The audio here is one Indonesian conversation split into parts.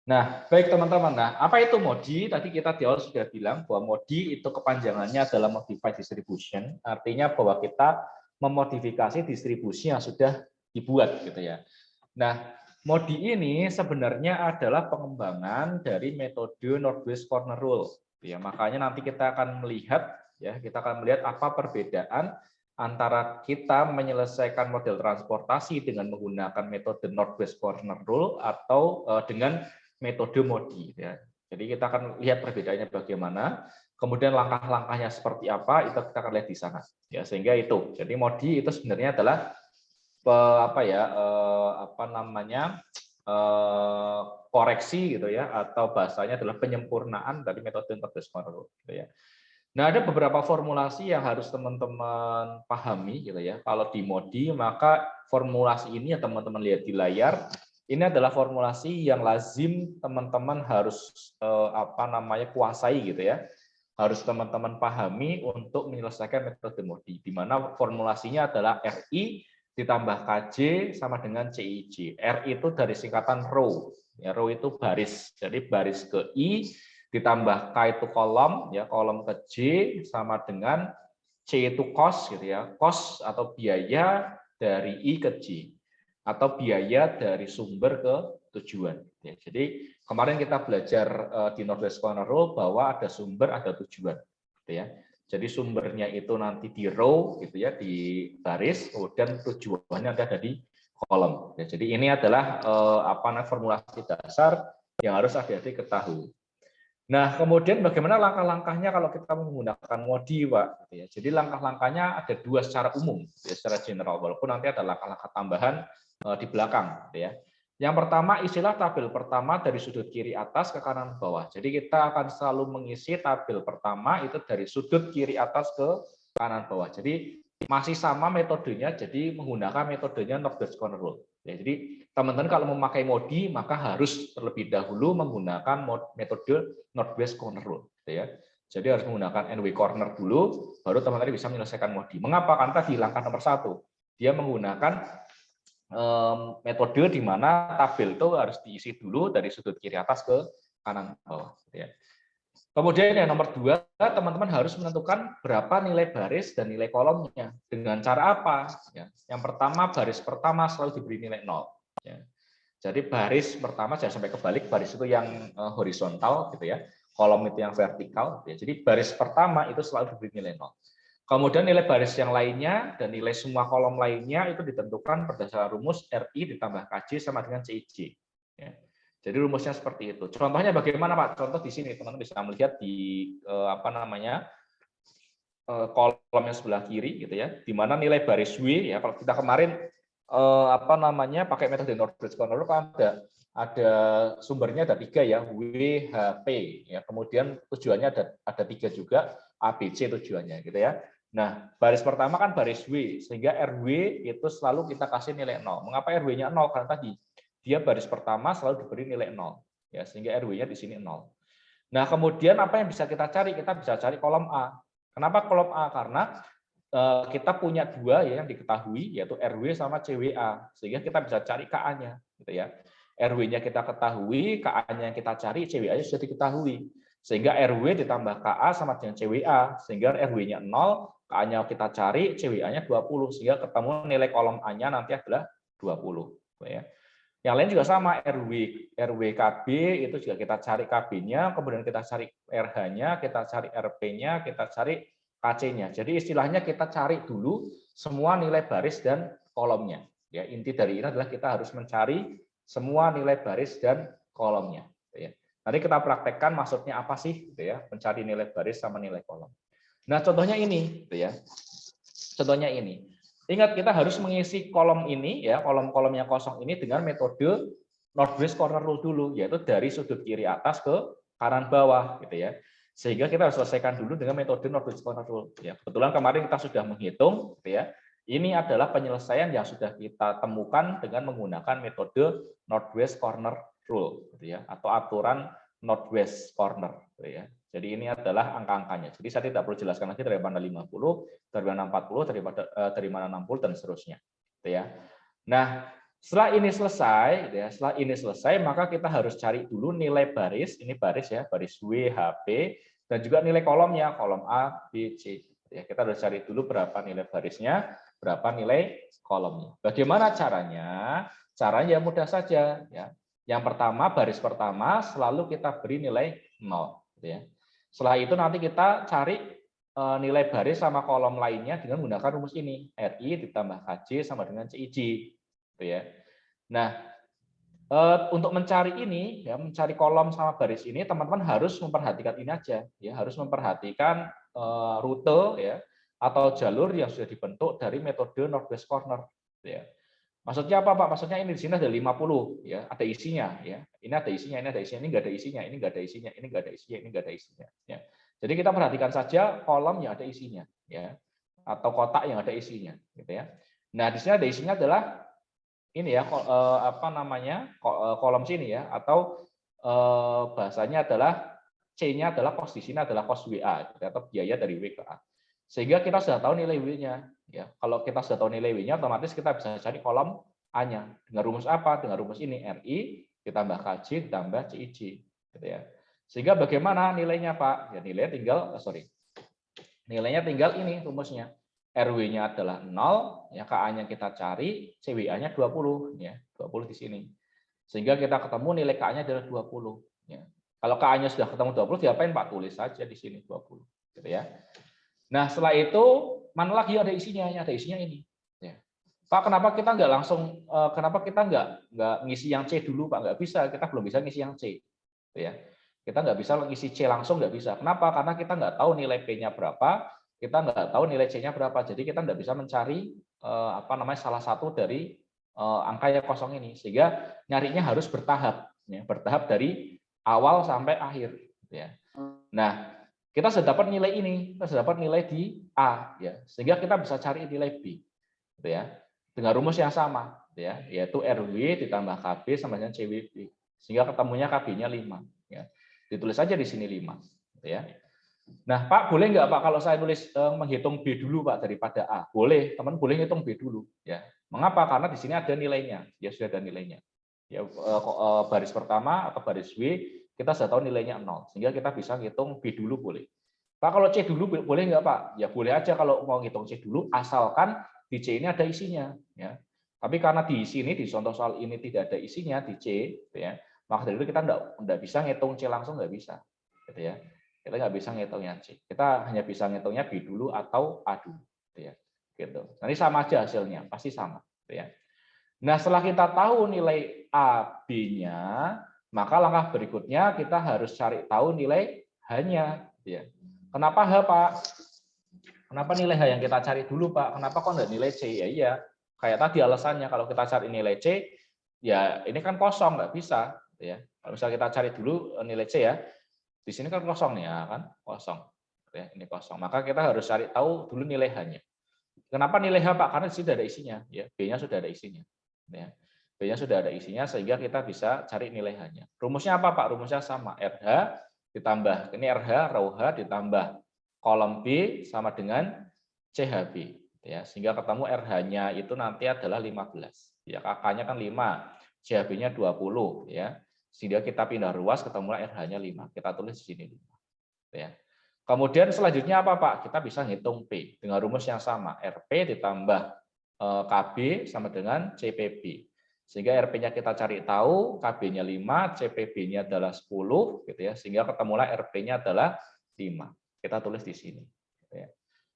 Nah, baik teman-teman. Nah, apa itu MODI? Tadi kita di awal sudah bilang bahwa MODI itu kepanjangannya adalah Modified Distribution, artinya bahwa kita memodifikasi distribusi yang sudah dibuat gitu ya. Nah, MODI ini sebenarnya adalah pengembangan dari metode Northwest Corner Rule. Ya, makanya nanti kita akan melihat apa perbedaan antara kita menyelesaikan model transportasi dengan menggunakan metode Northwest Corner Rule atau dengan metode MODI. Ya. Jadi kita akan lihat perbedaannya bagaimana, kemudian langkah-langkahnya seperti apa, itu kita akan lihat di sana. Ya, sehingga itu. Jadi MODI itu sebenarnya adalah koreksi gitu ya, atau bahasanya adalah penyempurnaan dari metode Northwest Corner Rule. Gitu ya. Nah, ada beberapa formulasi yang harus teman-teman pahami gitu ya. Kalau di MODI, maka formulasi ini yang teman-teman lihat di layar, ini adalah formulasi yang lazim teman-teman harus kuasai gitu ya. Harus teman-teman pahami untuk menyelesaikan metode MODI, di mana formulasinya adalah RI ditambah KJ sama dengan CIJ. R itu dari singkatan row. Ya, row itu baris. Jadi baris ke I ditambah K itu kolom, ya kolom ke J sama dengan C itu cost gitu ya. Cost atau biaya dari I ke J atau biaya dari sumber ke tujuan. Ya, jadi kemarin kita belajar di Northwest Corner Rule bahwa ada sumber, ada tujuan. Gitu ya. Jadi sumbernya itu nanti di row, gitu ya, di baris, kemudian tujuannya ada di kolom. Ya, jadi ini adalah formulasi dasar yang harus adik-adik ketahui. Nah, kemudian bagaimana langkah-langkahnya kalau kita menggunakan MODI, Pak? Jadi langkah-langkahnya ada dua secara umum, ya, secara general, walaupun nanti ada langkah-langkah tambahan di belakang. Ya. Yang pertama, istilah tabel pertama dari sudut kiri atas ke kanan bawah. Jadi kita akan selalu mengisi tabel pertama itu dari sudut kiri atas ke kanan bawah. Jadi masih sama metodenya, jadi menggunakan metodenya Northwest Corner Rule. Ya, jadi teman-teman kalau memakai MODI, maka harus terlebih dahulu menggunakan metode Northwest Corner Rule. Gitu ya. Jadi harus menggunakan NW Corner dulu, baru teman-teman bisa menyelesaikan MODI. Mengapa? Karena tadi langkah nomor 1, dia menggunakan metode di mana tabel itu harus diisi dulu dari sudut kiri atas ke kanan bawah. Gitu ya. Kemudian yang nomor 2, teman-teman harus menentukan berapa nilai baris dan nilai kolomnya. Dengan cara apa? Ya. Yang pertama, baris pertama selalu diberi nilai 0. Ya. Jadi baris pertama jangan sampai kebalik, baris itu yang horizontal gitu ya, kolom itu yang vertikal. Ya. Jadi baris pertama itu selalu diberi nilai 0. Kemudian nilai baris yang lainnya dan nilai semua kolom lainnya itu ditentukan berdasarkan rumus RI ditambah KJ sama dengan CIJ. Ya. Jadi rumusnya seperti itu. Contohnya bagaimana, Pak? Contoh di sini teman-teman bisa melihat di kolom yang sebelah kiri gitu ya, di mana nilai baris W ya, kalau kita kemarin pakai metode Northwest Corner Rule ada sumbernya ada 3 ya, W, H, P ya, kemudian tujuannya ada 3 juga, A, B, C tujuannya gitu ya. Nah, baris pertama kan baris W, sehingga RW itu selalu kita kasih nilai 0. Mengapa RW-nya 0? Karena tadi dia baris pertama selalu diberi nilai 0 ya, sehingga RW-nya di sini 0. Nah, kemudian apa yang bisa kita cari? Kita bisa cari kolom A. Kenapa kolom A? Karena kita punya 2 ya yang diketahui, yaitu RW sama CWA, sehingga kita bisa cari KA-nya gitu ya. RW-nya kita ketahui, KA-nya yang kita cari, CWA-nya sudah diketahui. Sehingga RW ditambah KA sama dengan CWA, sehingga RW-nya 0, KA-nya kita cari, CWA-nya 20, sehingga ketemu nilai kolom A-nya nanti adalah 20 gitu ya. Yang lain juga sama, RWKB itu juga kita cari KB-nya, kemudian kita cari RH-nya, kita cari RP-nya, kita cari KC-nya. Jadi istilahnya kita cari dulu semua nilai baris dan kolomnya. Ya, inti dari ini adalah kita harus mencari semua nilai baris dan kolomnya. Ya. Nanti kita praktekkan maksudnya apa sih, gitu ya, mencari nilai baris sama nilai kolom. Nah, contohnya ini, gitu ya. Contohnya ini. Ingat, kita harus mengisi kolom ini ya, kolom-kolom yang kosong ini dengan metode Northwest Corner Rule dulu, yaitu dari sudut kiri atas ke kanan bawah, gitu ya. Sehingga kita harus selesaikan dulu dengan metode Northwest Corner Rule. Ya, kebetulan kemarin kita sudah menghitung, gitu ya. Ini adalah penyelesaian yang sudah kita temukan dengan menggunakan metode Northwest Corner Rule, gitu ya, atau aturan Northwest Corner, gitu ya. Jadi ini adalah angka-angkanya. Jadi saya tidak perlu jelaskan lagi dari mana 50, dari mana 40, dari mana 60 dan seterusnya. Gitu ya. Nah, Setelah ini selesai, ya, setelah ini selesai, maka kita harus cari dulu nilai baris, ini baris ya, baris W, H, P, dan juga nilai kolomnya, kolom A, B, C. Ya, kita harus cari dulu berapa nilai barisnya, berapa nilai kolomnya. Bagaimana caranya? Caranya mudah saja. Ya. Yang pertama, baris pertama selalu kita beri nilai 0. Ya. Setelah itu nanti kita cari nilai baris sama kolom lainnya dengan menggunakan rumus ini. RI ditambah KJ sama dengan CIJ. Ya. Nah, untuk mencari ini, ya, mencari kolom sama baris ini, teman-teman harus memperhatikan ini aja, ya, harus memperhatikan rute, ya, atau jalur yang sudah dibentuk dari metode northwest corner. Ya. Maksudnya apa, Pak? Maksudnya ini di sini ada 50, ya, ada isinya, ya. Ini ada isinya, ini ada isinya, ini nggak ada isinya, ini nggak ada isinya, ini nggak ada isinya, ini nggak ada isinya. Ya. Jadi kita perhatikan saja kolom yang ada isinya, ya, atau kotak yang ada isinya, gitu ya. Nah, di sini ada isinya adalah ini ya, apa namanya, kolom sini ya, atau bahasanya adalah C-nya adalah kos di sini adalah kos WA, atau biaya dari W ke A. Sehingga kita sudah tahu nilai W-nya. Ya, kalau kita sudah tahu nilai W-nya, otomatis kita bisa cari kolom A-nya. Dengan rumus apa? Dengan rumus ini, RI ditambah KJ ditambah CIJ. Gitu ya. Sehingga bagaimana nilainya, Pak? Ya, nilainya tinggal ini rumusnya. RW-nya adalah 0, ya, KA-nya kita cari, CWA-nya 20, ya, 20 di sini. Sehingga kita ketemu nilai KA-nya adalah 20. Ya. Kalau KA-nya sudah ketemu 20, diapain Pak? Tulis saja di sini 20. Gitu ya. Nah, setelah itu, mana lagi ada isinya? Ada isinya ini. Ya. Pak, kenapa kita nggak ngisi yang C dulu, Pak? Nggak bisa, kita belum bisa ngisi yang C. Gitu ya. Kita nggak bisa ngisi C langsung, nggak bisa. Kenapa? Karena kita nggak tahu nilai P-nya berapa, kita nggak tahu nilai C-nya berapa, jadi kita nggak bisa mencari salah satu dari angka yang kosong ini, sehingga nyarinya harus bertahap, ya, bertahap dari awal sampai akhir. Ya. Nah, kita sudah dapat nilai ini, kita sudah dapat nilai di A, ya, sehingga kita bisa cari nilai B, gitu ya, dengan rumus yang sama, ya, yaitu RW ditambah KB sama dengan CWB, sehingga ketemunya KB-nya 5. Ya. Ditulis saja di sini 5. Gitu ya. Nah, Pak, boleh nggak Pak kalau saya tulis menghitung B dulu Pak daripada A? Boleh, teman boleh ngitung B dulu. Ya, mengapa? Karena di sini ada nilainya. Ya sudah ada nilainya. Ya, baris pertama atau baris W kita sudah tahu nilainya 0, sehingga kita bisa ngitung B dulu boleh. Pak, kalau C dulu boleh nggak Pak? Ya boleh aja kalau mau ngitung C dulu, asalkan di C ini ada isinya. Ya. Tapi karena di sini di contoh soal ini tidak ada isinya di C, ya, maka dari itu kita nggak bisa ngitung C langsung, nggak bisa. Gitu ya. Kita nggak bisa ngitungnya C. Kita hanya bisa ngitungnya B dulu atau A dulu. Gitu ya. Gitu. Nanti sama aja hasilnya, pasti sama. Gitu ya. Nah, setelah kita tahu nilai A, B-nya, maka langkah berikutnya kita harus cari tahu nilai H-nya. Gitu ya. Kenapa H, Pak? Kenapa nilai H yang kita cari dulu, Pak? Kenapa kok nggak nilai C? Ya iya, kayak tadi alasannya, kalau kita cari nilai C, ya ini kan kosong, nggak bisa. Gitu ya. Kalau misalnya kita cari dulu nilai C ya, di sini kan kosong ya kan, kosong. Ya, ini kosong. Maka kita harus cari tahu dulu nilai H-nya. Kenapa nilai H, Pak? Karena di sini sudah ada isinya, ya. B-nya sudah ada isinya. Ya. B-nya sudah ada isinya sehingga kita bisa cari nilai H-nya. Rumusnya apa, Pak? Rumusnya sama, RH ditambah ini RH, row H ditambah kolom B sama dengan CHB. Ya, sehingga ketemu RH-nya itu nanti adalah 15. Ya, KK-nya kan 5, CHB-nya 20, ya. Sehingga kita pindah ruas ketemu RH-nya 5. Kita tulis di sini 5. Ya. Kemudian selanjutnya apa Pak? Kita bisa ngitung P dengan rumus yang sama. RP ditambah KB sama dengan CPB. Sehingga RP-nya kita cari tahu, KB-nya 5, CPB-nya adalah 10, gitu ya. Sehingga ketemulah RP-nya adalah 5. Kita tulis di sini. Ya.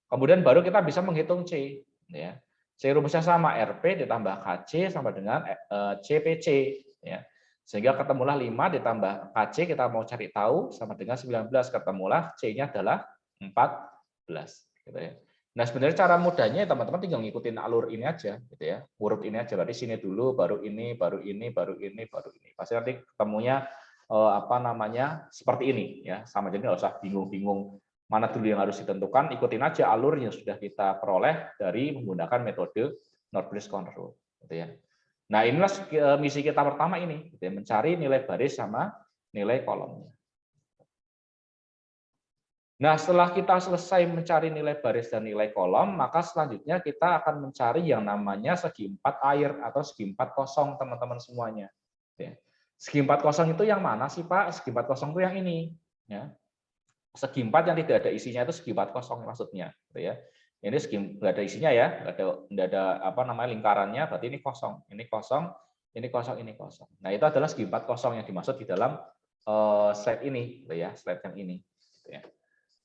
Kemudian baru kita bisa menghitung C. Ya. C rumusnya sama, RP ditambah KC sama dengan CPC. Ya. Sehingga ketemulah 5 ditambah KC, kita mau cari tahu, sama dengan 19. Ketemulah C-nya adalah 14. Gitu ya. Nah, sebenarnya cara mudahnya teman-teman tinggal ngikutin alur ini aja, gitu ya. Urut ini aja, berarti sini dulu, baru ini, baru ini, baru ini, baru ini. Pasti nanti ketemunya seperti ini, ya. Sama, jadi nggak usah bingung-bingung mana dulu yang harus ditentukan, ikutin aja alur yang sudah kita peroleh dari menggunakan metode Northwest Corner Rule, gitu ya. Nah, inilah misi kita pertama ini, gitu ya, mencari nilai baris sama nilai kolomnya. Nah, setelah kita selesai mencari nilai baris dan nilai kolom, maka selanjutnya kita akan mencari yang namanya segi empat air atau segi empat kosong, teman-teman semuanya. Ya. Segi empat kosong itu yang mana sih, Pak? Segi empat kosong itu yang ini. Ya. Segi empat yang tidak ada isinya itu segi empat kosong maksudnya. Ya. Ini segi nggak ada isinya ya, nggak ada apa namanya lingkarannya, berarti ini kosong. Ini kosong, ini kosong, ini kosong. Nah, itu adalah segi empat kosong yang dimaksud di dalam slide ini, ya, slide yang ini. Ya.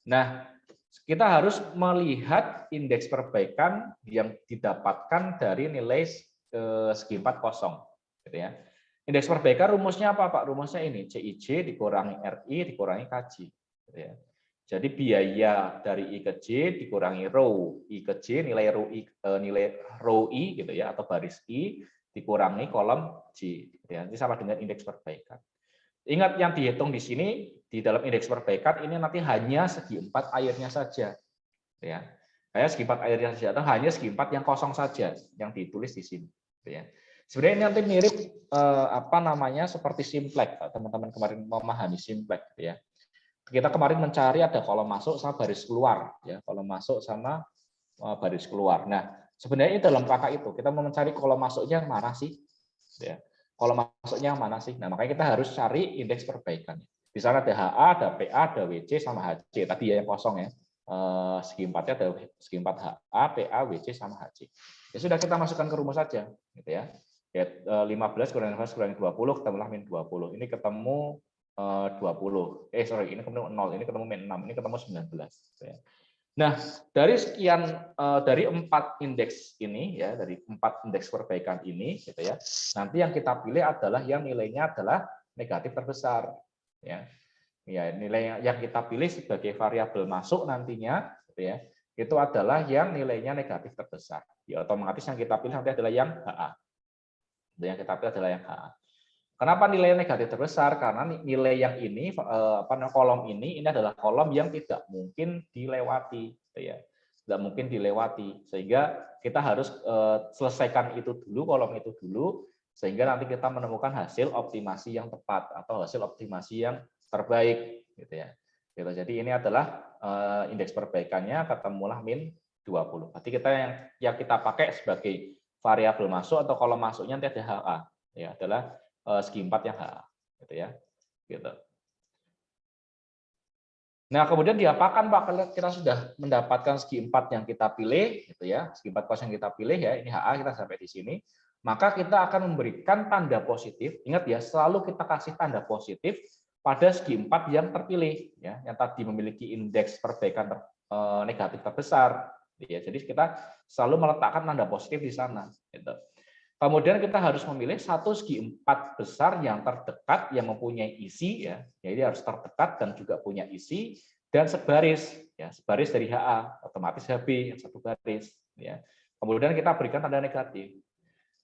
Nah, kita harus melihat indeks perbaikan yang didapatkan dari nilai segi 40, gitu ya. Indeks perbaikan rumusnya apa, Pak? Rumusnya ini CIJ dikurangi RI dikurangi KJ, gitu ya. Jadi biaya dari I ke J dikurangi rho I ke J, nilai rho I gitu ya, atau baris I dikurangi kolom J, gitu ya. Ini sama dengan indeks perbaikan. Ingat yang dihitung di sini di dalam indeks perbaikan ini nanti hanya segi empat airnya saja, ya. Kayak segi empat airnya saja atau hanya segi empat yang kosong saja yang ditulis di sini, ya. Sebenarnya ini nanti mirip apa namanya seperti simplex, teman-teman kemarin memahami simplex, ya. Kita kemarin mencari ada kolom masuk sama baris keluar, ya, kolom masuk sama baris keluar. Nah, sebenarnya dalam rangka itu kita mau mencari kolom masuknya yang mana sih, ya. Kolom masuknya yang mana sih? Nah, makanya kita harus cari indeks perbaikan. Di sana ada HA, ada PA, ada WC, sama HC. Tadi ya yang kosong ya. Segi empatnya ada segi empat HA, PA, WC, sama HC. Ya sudah, kita masukkan ke rumus saja, gitu ya. 15 kurangi 15 kurangi 20 ketemulah min 20. Ini ketemu 20. Ini ketemu 0, ini ketemu min 6, ini ketemu 19. Gitu ya. Nah, dari dari 4 indeks ini ya, dari 4 indeks perbaikan ini gitu ya. Nanti yang kita pilih adalah yang nilainya adalah negatif terbesar ya. Ya, nilai yang kita pilih sebagai variabel masuk nantinya gitu ya. Itu adalah yang nilainya negatif terbesar. Ya, otomatis yang kita pilih nanti adalah yang HA. Yang kita pilih adalah yang HA. Kenapa nilai negatif terbesar? Karena nilai yang ini, kolom ini adalah kolom yang tidak mungkin dilewati, ya, tidak mungkin dilewati. Sehingga kita harus selesaikan itu dulu, kolom itu dulu, sehingga nanti kita menemukan hasil optimasi yang tepat atau hasil optimasi yang terbaik, gitu ya. Gitu. Jadi ini adalah indeks perbaikannya ketemulah min 20. Berarti kita yang kita pakai sebagai variabel masuk atau kolom masuknya nanti ada HA, ya, adalah segi 4 yang HA, gitu ya. Gitu. Nah, kemudian diapakan Pak? Kalau kita sudah mendapatkan segi 4 yang kita pilih, gitu ya, segi 4 kos yang kita pilih ya, ini HA kita sampai di sini, maka kita akan memberikan tanda positif. Ingat ya, selalu kita kasih tanda positif pada segi 4 yang terpilih, ya, yang tadi memiliki indeks perbaikan negatif terbesar. Ya, jadi kita selalu meletakkan tanda positif di sana. Gitu. Kemudian kita harus memilih satu segi 4 besar yang terdekat, yang mempunyai isi, ya, jadi harus terdekat dan juga punya isi, dan sebaris, ya, sebaris dari HA, otomatis HB yang satu baris, ya. Kemudian kita berikan tanda negatif.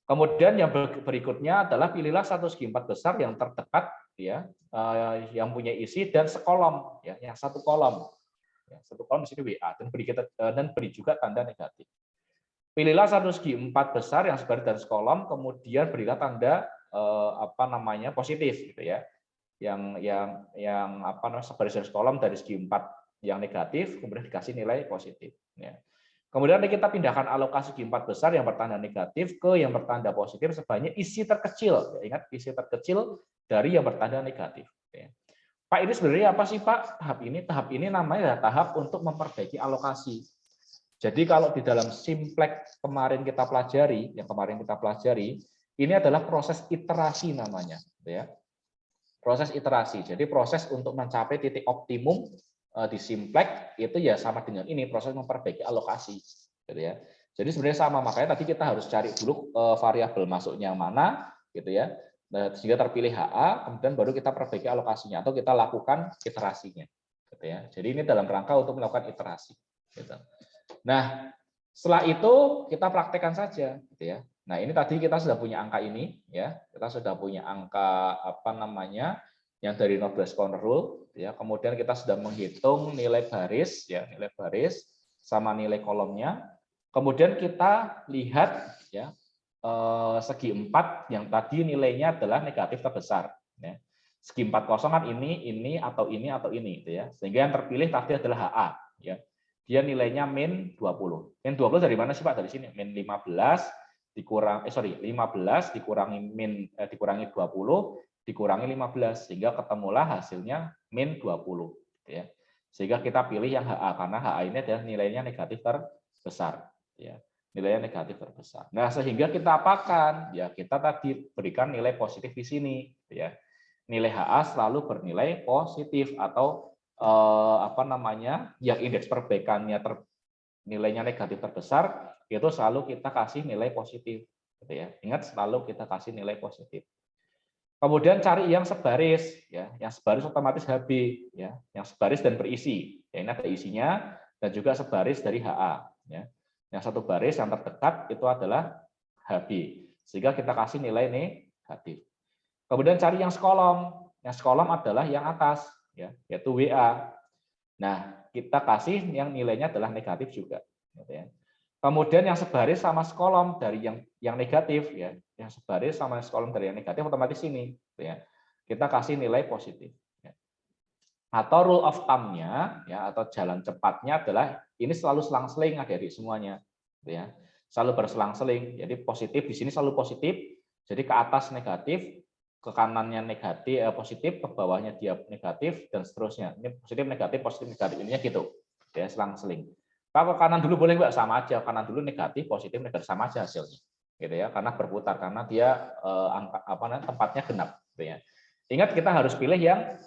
Kemudian yang berikutnya adalah pilihlah satu segi 4 besar yang terdekat, ya, yang punya isi dan sekolom, ya, yang satu kolom, ya, satu kolom di sini WA dan beri juga tanda negatif. Pilihlah satu segi 4 besar yang sebaris dan sekolom, kemudian berilah tanda positif, gitu ya. Yang sebaris dan sekolom dari segi 4 yang negatif, kemudian dikasih nilai positif. Ya. Kemudian kita pindahkan alokasi segi 4 besar yang bertanda negatif ke yang bertanda positif sebanyak isi terkecil. Ya, ingat, isi terkecil dari yang bertanda negatif. Ya. Pak, ini sebenarnya apa sih Pak? Tahap ini namanya adalah tahap untuk memperbaiki alokasi. Jadi kalau di dalam simplex kemarin kita pelajari, ini adalah proses iterasi namanya, ya. Proses iterasi. Jadi proses untuk mencapai titik optimum di simplex itu ya sama dengan ini, proses memperbaiki alokasi, gitu ya. Jadi sebenarnya sama, makanya tadi kita harus cari dulu variabel masuknya mana, gitu ya. Sehingga terpilih HA, kemudian baru kita perbaiki alokasinya atau kita lakukan iterasinya, gitu ya. Jadi ini dalam rangka untuk melakukan iterasi, gitu. Nah, setelah itu kita praktekkan saja, gitu ya. Nah, ini tadi kita sudah punya angka ini, ya. Kita sudah punya angka yang dari Northwest Corner Rule, ya. Kemudian kita sudah menghitung nilai baris, ya, nilai baris sama nilai kolomnya. Kemudian kita lihat, ya, segi 4 yang tadi nilainya adalah negatif terbesar, ya. Segi 40 kan ini atau ini gitu ya. Sehingga yang terpilih tadi adalah HA ya. Dia nilainya min 20. Min 20 dari mana sih Pak? Dari sini. Min 15 dikurang 15 dikurangi dikurangi 20 dikurangi 15 sehingga ketemulah hasilnya min 20 gitu ya. Sehingga kita pilih yang HA karena HA ini adalah nilainya negatif terbesar ya. Nilainya negatif terbesar. Nah, sehingga kita apakan? Ya, kita tadi berikan nilai positif di sini gitu ya. Nilai HA selalu bernilai positif atau yang indeks perbaikannya nilainya negatif terbesar itu selalu kita kasih nilai positif gitu ya. Ingat selalu kita kasih nilai positif. Kemudian cari yang sebaris ya, yang sebaris otomatis HB ya, yang sebaris dan berisi. Ya, ini ada isinya dan juga sebaris dari HA ya. Yang satu baris yang terdekat itu adalah HB. Sehingga kita kasih nilai negatif. Kemudian cari yang sekolom. Yang sekolom adalah yang atas ya, yaitu WA. Nah, kita kasih yang nilainya adalah negatif juga gitu ya. Kemudian yang sebaris sama sekolom dari yang negatif ya, yang sebaris sama sekolom dari yang negatif otomatis ini gitu ya. Kita kasih nilai positif ya. Atau rule of thumb-nya ya atau jalan cepatnya adalah ini selalu selang-seling adik-adik semuanya gitu ya. Selalu berselang-seling. Jadi positif di sini selalu positif. Jadi ke atas negatif, ke kanannya negatif positif, ke bawahnya dia negatif dan seterusnya. Ini positif negatif ininya gitu. Ya, selang-seling. Kalau ke kanan dulu boleh Mbak, sama aja. Kanan dulu negatif, positif, negatif sama aja hasilnya. Gitu ya, karena berputar karena dia tempatnya genap gitu ya. Ingat kita harus pilih yang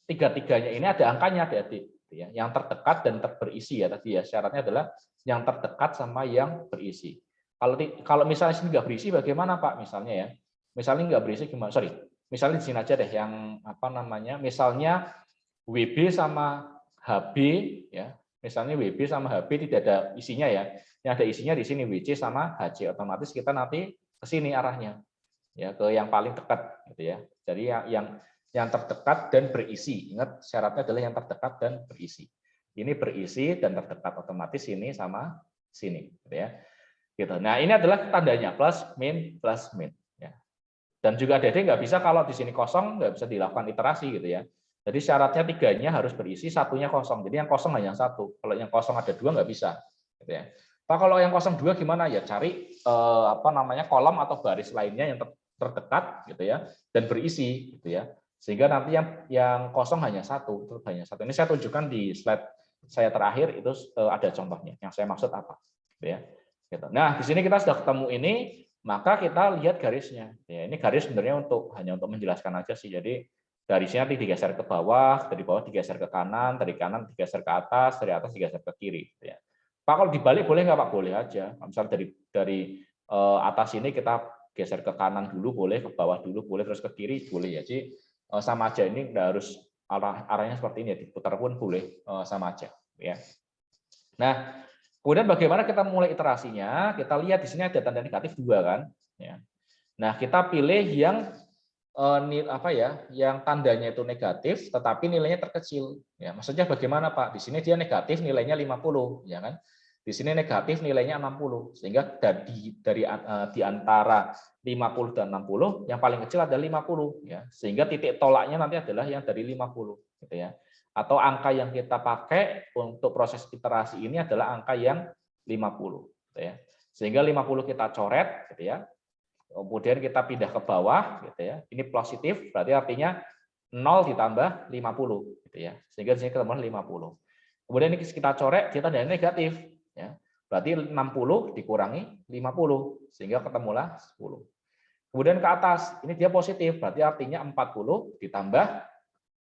tiga-tiganya ini ada angkanya adik-adik gitu ya. Yang terdekat dan berisi ya tadi ya. Syaratnya adalah yang terdekat sama yang berisi. Kalau misalnya sini nggak berisi bagaimana Pak? Misalnya ya. Misalnya nggak berisi gimana? Sorry. Misalnya di sini aja deh yang misalnya WB sama HB ya. Misalnya WB sama HB tidak ada isinya ya. Yang ada isinya di sini WC sama HC. Otomatis kita nanti ke sini arahnya. Ya, ke yang paling dekat gitu ya. Jadi yang terdekat dan berisi. Ingat syaratnya adalah yang terdekat dan berisi. Ini berisi dan terdekat otomatis ini sama sini gitu ya. Gitu. Nah, ini adalah tandanya plus min. Ya. Dan juga adik-adik nggak bisa kalau di sini kosong nggak bisa dilakukan iterasi gitu ya. Jadi syaratnya tiganya harus berisi, satunya kosong. Jadi yang kosong hanya satu. Kalau yang kosong ada dua nggak bisa. Gitu ya. Nah, kalau yang kosong dua gimana ya? Cari kolom atau baris lainnya yang terdekat gitu ya dan berisi gitu ya. Sehingga nanti yang kosong hanya satu. Ini saya tunjukkan di slide saya terakhir itu ada contohnya. Yang saya maksud apa? Gitu ya. Gitu. Nah, di sini kita sudah ketemu ini. Maka kita lihat garisnya. Ya, ini garis sebenarnya hanya untuk menjelaskan aja sih. Jadi garisnya nanti digeser ke bawah, dari bawah digeser ke kanan, dari kanan digeser ke atas, dari atas digeser ke kiri. Ya. Pak kalau dibalik boleh nggak Pak? Boleh aja. Misalnya dari atas ini kita geser ke kanan dulu boleh, ke bawah dulu boleh, terus ke kiri boleh ya. Jadi sama aja ini nggak harus arahnya seperti ini ya. Diputar pun boleh sama aja. Ya. Nah. Kemudian bagaimana kita mulai iterasinya? Kita lihat di sini ada tanda negatif 2 kan. Ya. Nah kita pilih yang yang tandanya itu negatif, tetapi nilainya terkecil. Ya, maksudnya bagaimana Pak? Di sini dia negatif nilainya 50, ya kan? Di sini negatif nilainya 60, sehingga di antara 50 dan 60 yang paling kecil adalah 50, ya. Sehingga titik tolaknya nanti adalah yang dari 50, gitu ya. Atau angka yang kita pakai untuk proses iterasi ini adalah angka yang 50 gitu ya. Sehingga 50 kita coret gitu ya. Kemudian kita pindah ke bawah gitu ya. Ini positif berarti artinya 0 ditambah 50 gitu ya. Sehingga di sini ketemu 50. Kemudian ini kita coret kita ada negatif ya. Berarti 60 dikurangi 50 sehingga ketemulah 10. Kemudian ke atas ini dia positif berarti artinya 40 ditambah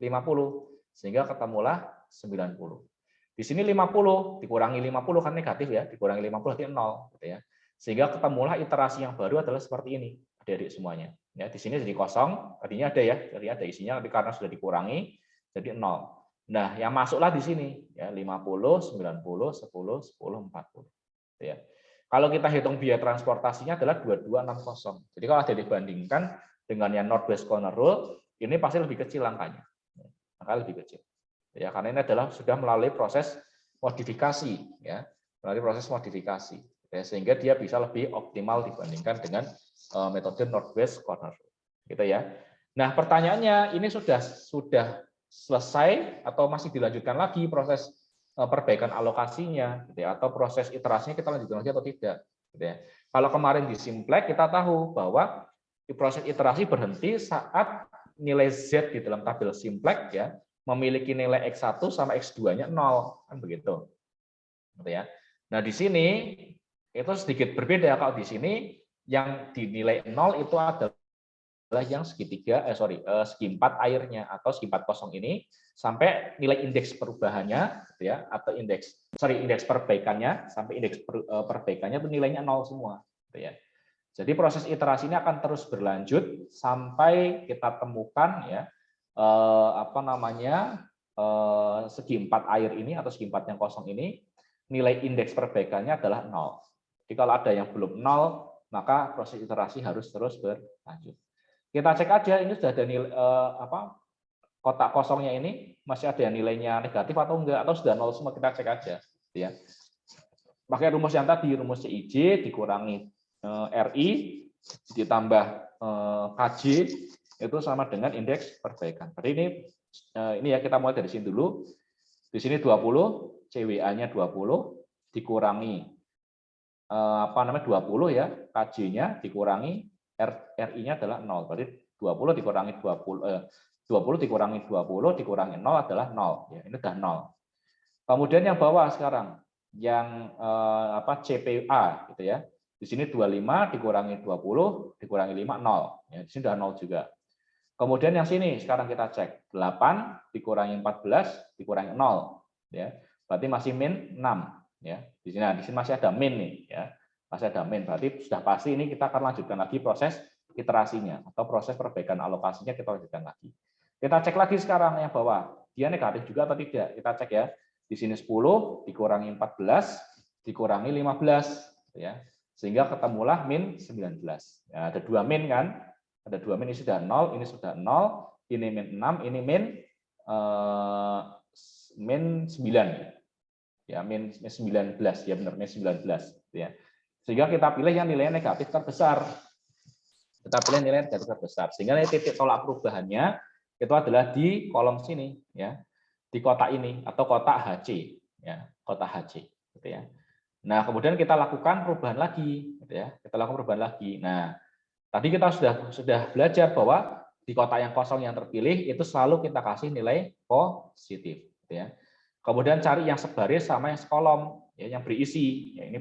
50 sehingga ketemulah 90. Di sini 50 dikurangi 50 kan negatif ya, dikurangi 50 berarti 0 gitu ya. Sehingga ketemulah iterasi yang baru adalah seperti ini, adik-adik semuanya. Ya, di sini jadi kosong, tadinya ada ya, jadi ada isinya tapi karena sudah dikurangi jadi 0. Nah, yang masuklah di sini ya 50, 90, 10, 10, 40 gitu ya. Kalau kita hitung biaya transportasinya adalah 2260. Jadi kalau ada dibandingkan dengan yang Northwest Corner Rule, ini pasti lebih kecil angkanya. Maka lebih kecil. Ya, karena ini adalah sudah melalui proses modifikasi ya, melalui proses modifikasi. Ya, sehingga dia bisa lebih optimal dibandingkan dengan metode Northwest Corner. Gitu ya. Nah, pertanyaannya ini sudah selesai atau masih dilanjutkan lagi proses perbaikan alokasinya, gitu ya, atau proses iterasinya kita lanjutkan lagi atau tidak, gitu ya. Kalau kemarin di Simplex kita tahu bahwa proses iterasi berhenti saat nilai Z di dalam tabel Simplex ya memiliki nilai X1 sama X2-nya 0, kan begitu. Gitu ya. Nah, di sini itu sedikit berbeda. Kalau di sini yang dinilai 0 itu adalah yang segi 4 airnya atau segi 4 kosong ini sampai nilai indeks perubahannya gitu ya, atau indeks perbaikannya sampai indeks perbaikannya itu nilainya 0 semua gitu ya. Jadi proses iterasi ini akan terus berlanjut sampai kita temukan ya segi 4 air ini atau segi 4 yang kosong ini nilai indeks perbaikannya adalah 0. Jadi kalau ada yang belum 0 maka proses iterasi harus terus berlanjut. Kita cek aja ini sudah ada nilai kotak kosongnya ini masih ada nilainya negatif atau enggak, atau sudah 0 semua, kita cek aja ya. Pakai rumus yang tadi, rumus CIJ dikurangi RI ditambah KJ itu sama dengan indeks perbaikan. Berarti ini ya kita mulai dari sini dulu. Di sini 20, CWA-nya 20 dikurangi 20 ya, KJ-nya dikurangi RI-nya adalah 0. Berarti 20 dikurangi 20 dikurangi 20 dikurangi 0 adalah 0. Ya, ini sudah 0. Kemudian yang bawah sekarang yang CPA gitu ya. Di sini 25 dikurangi 20 dikurangi 5 0. Ya, di sini sudah 0 juga. Kemudian yang sini sekarang kita cek 8 dikurangi 14 dikurangi 0 ya. Berarti masih min 6 ya. Di sini masih ada min nih ya. Masih ada min, berarti sudah pasti ini kita akan lanjutkan lagi proses iterasinya atau proses perbaikan alokasinya kita lanjutkan lagi. Kita cek lagi sekarang yang bawah, dia negatif juga atau tidak? Kita cek ya. Di sini 10 dikurangi 14 dikurangi 15 ya. Sehingga ketemulah min 19. Ya, ada 2 min kan? Ada 2 min, ini sudah 0, ini sudah 0, ini min 6, ini min 9. Ya, min 19 ya, benar min 19 ya. Sehingga kita pilih yang nilainya negatif terbesar. Kita pilih nilai negatif terbesar. Sehingga titik tolak perubahannya itu adalah di kolom sini ya. Di kotak ini atau kotak HC ya, kotak HC gitu ya. Nah, kemudian kita lakukan perubahan lagi gitu ya. Kita lakukan perubahan lagi. Nah, tadi kita sudah belajar bahwa di kotak yang kosong yang terpilih itu selalu kita kasih nilai positif gitu ya. Kemudian cari yang sebaris sama yang sekolom ya, yang berisi. Ya, ini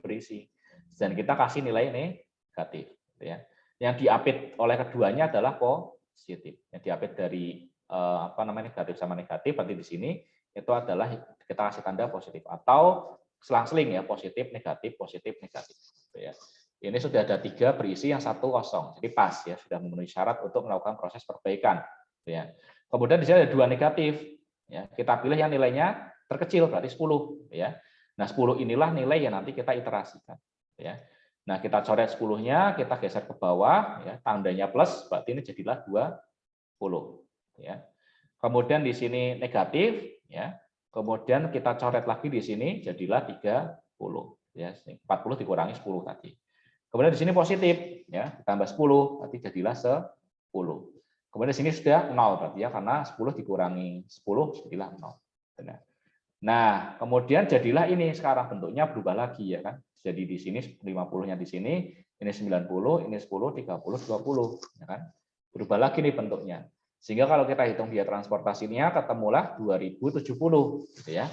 berisi. Dan kita kasih nilai negatif gitu ya. Yang diapit oleh keduanya adalah positif. Yang diapit dari negatif sama negatif, berarti di sini itu adalah kita kasih tanda positif atau selang-seling ya, positif negatif gitu ya. Ini sudah ada 3 berisi, yang 1 kosong, jadi pas ya, sudah memenuhi syarat untuk melakukan proses perbaikan gitu ya. Kemudian di sini ada 2 negatif ya, kita pilih yang nilainya terkecil berarti 10 ya. Nah, 10 inilah nilai yang nanti kita iterasikan ya. Nah, kita coret 10-nya, kita geser ke bawah ya, tandanya plus, berarti ini jadilah 20 ya. Kemudian di sini negatif ya. Kemudian kita coret lagi di sini jadilah 30 ya. 40 dikurangi 10 tadi. Kemudian di sini positif ya, ditambah 10 berarti jadilah 10. Kemudian di sini sudah 0 berarti ya, karena 10 dikurangi 10 jadilah 0. Nah, kemudian jadilah ini sekarang bentuknya berubah lagi ya kan. Jadi di sini 50-nya di sini, ini 90, ini 10, 30, 20 ya kan. Berubah lagi nih bentuknya. Sehingga kalau kita hitung biaya transportasinya ketemulah 2070 gitu ya.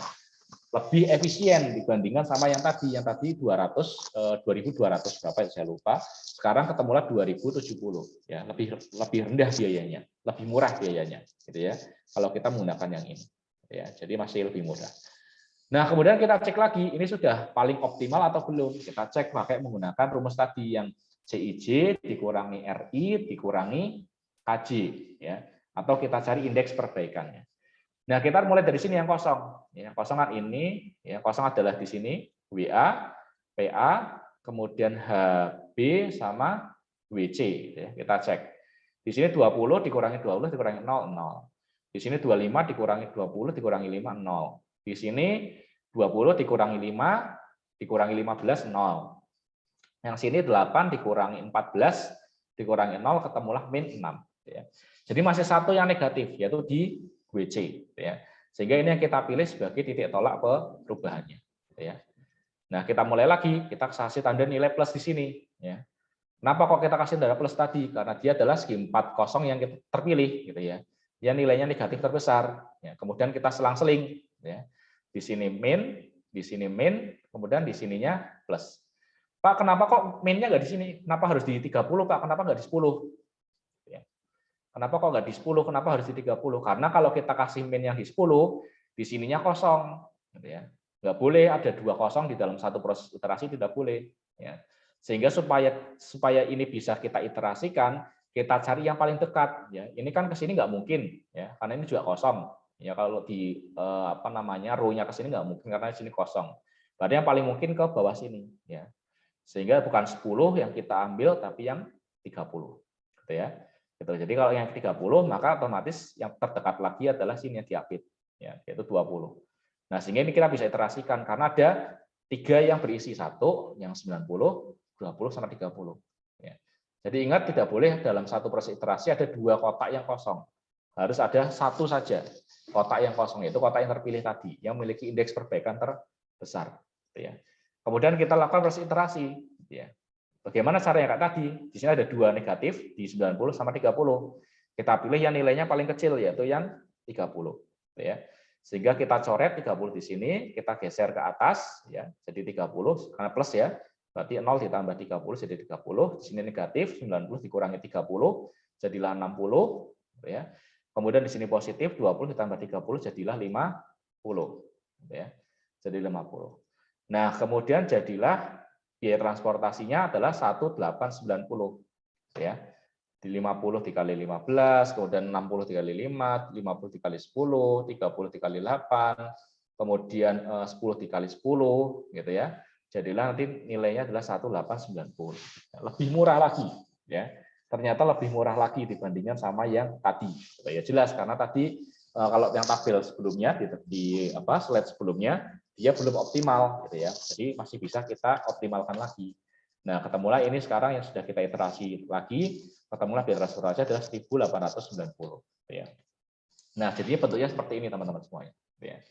Lebih efisien dibandingkan sama yang tadi 2200 berapa ya, saya lupa. Sekarang ketemulah 2070 ya, lebih rendah biayanya, lebih murah biayanya gitu ya. Kalau kita menggunakan yang ini ya, jadi masih lebih murah. Nah, kemudian kita cek lagi ini sudah paling optimal atau belum. Kita cek pakai menggunakan rumus tadi yang CIJ dikurangi RI dikurangi KJ ya, atau kita cari indeks perbaikannya. Nah, kita mulai dari sini yang kosong. Yang kosong kan ini, yang kosong adalah di sini WA, PA, kemudian HB sama WC. Ya, kita cek. Di sini 20 dikurangi 20 dikurangi 0, 0. Di sini 25 dikurangi 20 dikurangi 5, 0. Di sini 20 dikurangi 5 dikurangi 15, 0. Yang sini 8 dikurangi 14 dikurangi 0 ketemulah min 6. Ya. Jadi masih satu yang negatif, yaitu di WC. Ya. Sehingga ini yang kita pilih sebagai titik tolak perubahannya. Ya. Nah, kita mulai lagi, kita kasih tanda nilai plus di sini. Ya. Kenapa kok kita kasih tanda plus tadi? Karena dia adalah segi 40 yang kita terpilih. Gitu ya. Dia nilainya negatif terbesar. Ya. Kemudian kita selang-seling. Ya. Di sini min, kemudian di sininya plus. Pak, kenapa kok min-nya nggak di sini? Kenapa harus di 30, Pak? Kenapa nggak di 10? Ya. Kenapa kok nggak di 10? Kenapa harus di 30? Karena kalau kita kasih min yang di 10, di sininya kosong. Gitu ya. Nggak boleh ada 2 kosong di dalam satu proses iterasi, tidak boleh. Ya. Sehingga supaya ini bisa kita iterasikan, kita cari yang paling dekat. Ya. Ini kan ke sini nggak mungkin, ya, karena ini juga kosong. Ya, kalau di row-nya ke sini nggak mungkin karena di sini kosong. Berarti yang paling mungkin ke bawah sini. Ya. Sehingga bukan 10 yang kita ambil, tapi yang 30. Gitu ya. Gitu. Jadi kalau yang 30, maka otomatis yang terdekat lagi adalah sini yang diapit, ya, yaitu 20. Nah, sehingga ini kita bisa iterasikan karena ada 3 yang berisi 1, yang 90, 20, sama 30. Ya. Jadi ingat, tidak boleh dalam satu proses iterasi ada 2 kotak yang kosong. Harus ada 1 saja kotak yang kosong, yaitu kotak yang terpilih tadi, yang memiliki indeks perbaikan terbesar. Gitu ya. Kemudian kita lakukan proses iterasi. Ya. Bagaimana caranya Kak tadi? Di sini ada 2 negatif, di 90 sama 30. Kita pilih yang nilainya paling kecil, yaitu yang 30. Ya. Sehingga kita coret 30 di sini, kita geser ke atas, ya, jadi 30, karena plus ya, berarti 0 ditambah 30 jadi 30, di sini negatif, 90 dikurangi 30, jadilah 60. Ya. Kemudian di sini positif, 20 ditambah 30, jadilah 50. Ya. Jadi 50. Nah, kemudian jadilah biaya transportasinya adalah 1.890, ya. Di 50 dikali 15, kemudian 60 dikali 5, 50 dikali 10, 30 dikali 8, kemudian 10 dikali 10, gitu ya. Jadilah nanti nilainya adalah 1.890. Lebih murah lagi, ya. Ternyata lebih murah lagi dibandingkan sama yang tadi. Ya jelas karena tadi kalau yang tabel sebelumnya di slide sebelumnya dia belum optimal gitu ya. Jadi masih bisa kita optimalkan lagi. Nah, ketemulah ini sekarang yang sudah kita iterasi lagi, ketemulah biaya transportasi adalah 1.890 ya. Nah, jadi bentuknya seperti ini teman-teman semuanya ya.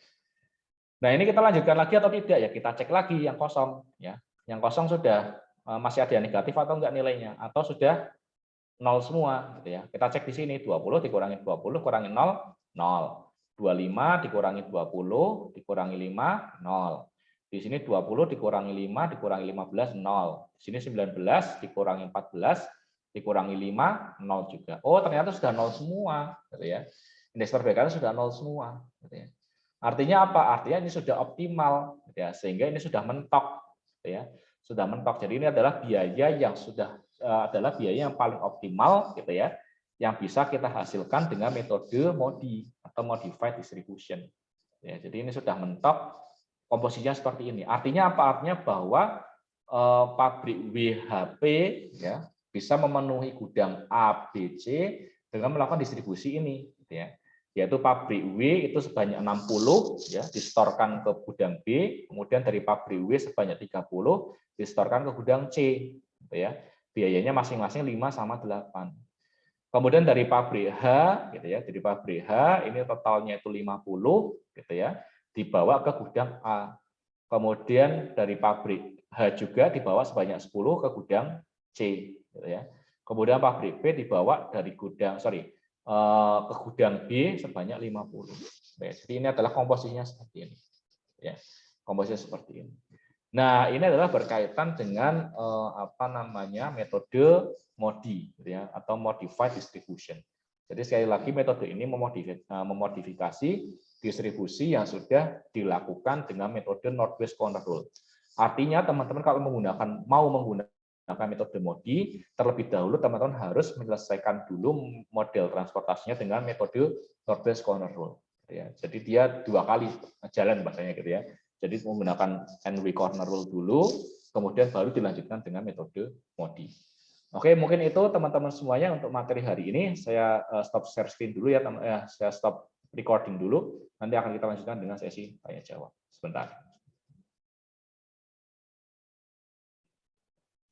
Nah, ini kita lanjutkan lagi atau tidak ya? Kita cek lagi yang kosong ya. Yang kosong sudah masih ada yang negatif atau enggak nilainya atau sudah 0 semua gitu ya. Kita cek di sini 20 dikurangi 20 kurangi 0, 0. 25 dikurangi 20 dikurangi 5, 0. Di sini 20 dikurangi 5 dikurangi 15, 0. Di sini 19 dikurangi 14 dikurangi 5, 0 juga. Oh, ternyata sudah 0 semua gitu ya. Indeks perbaikan sudah 0 semua gitu ya. Artinya apa? Artinya ini sudah optimal gitu ya. Sehingga ini sudah mentok gitu ya. Sudah mentok. Jadi ini adalah biaya yang adalah biaya yang paling optimal gitu ya, yang bisa kita hasilkan dengan metode MODI atau modified distribution. Ya, jadi ini sudah mentok, komposisinya seperti ini. Artinya apa? Artinya bahwa pabrik WHP ya bisa memenuhi gudang A, B, C dengan melakukan distribusi ini, gitu ya. Yaitu pabrik W itu sebanyak 60 ya distorkan ke gudang B, kemudian dari pabrik W sebanyak 30 distorkan ke gudang C, gitu ya. Biayanya masing-masing 5 sama 8. Kemudian dari pabrik H gitu ya, dari pabrik H ini totalnya itu 50 gitu ya, dibawa ke gudang A. Kemudian dari pabrik H juga dibawa sebanyak 10 ke gudang C gitu ya. Kemudian pabrik B dibawa dari gudang ke gudang B sebanyak 50. Jadi ini adalah komposisinya seperti ini. Ya, komposisinya seperti ini. Nah, ini adalah berkaitan dengan metode MODI gitu ya, atau modified distribution. Jadi sekali lagi metode ini memodifikasi distribusi yang sudah dilakukan dengan metode Northwest Corner Rule. Artinya teman-teman kalau mau menggunakan metode MODI, terlebih dahulu teman-teman harus menyelesaikan dulu model transportasinya dengan metode Northwest Corner Rule. Ya, jadi dia 2 kali jalan bahasanya gitu ya. Jadi menggunakan NW Corner Rule dulu, kemudian baru dilanjutkan dengan metode MODI. Oke, mungkin itu teman-teman semuanya untuk materi hari ini. Saya stop share screen dulu ya, saya stop recording dulu. Nanti akan kita lanjutkan dengan sesi tanya jawab. Sebentar.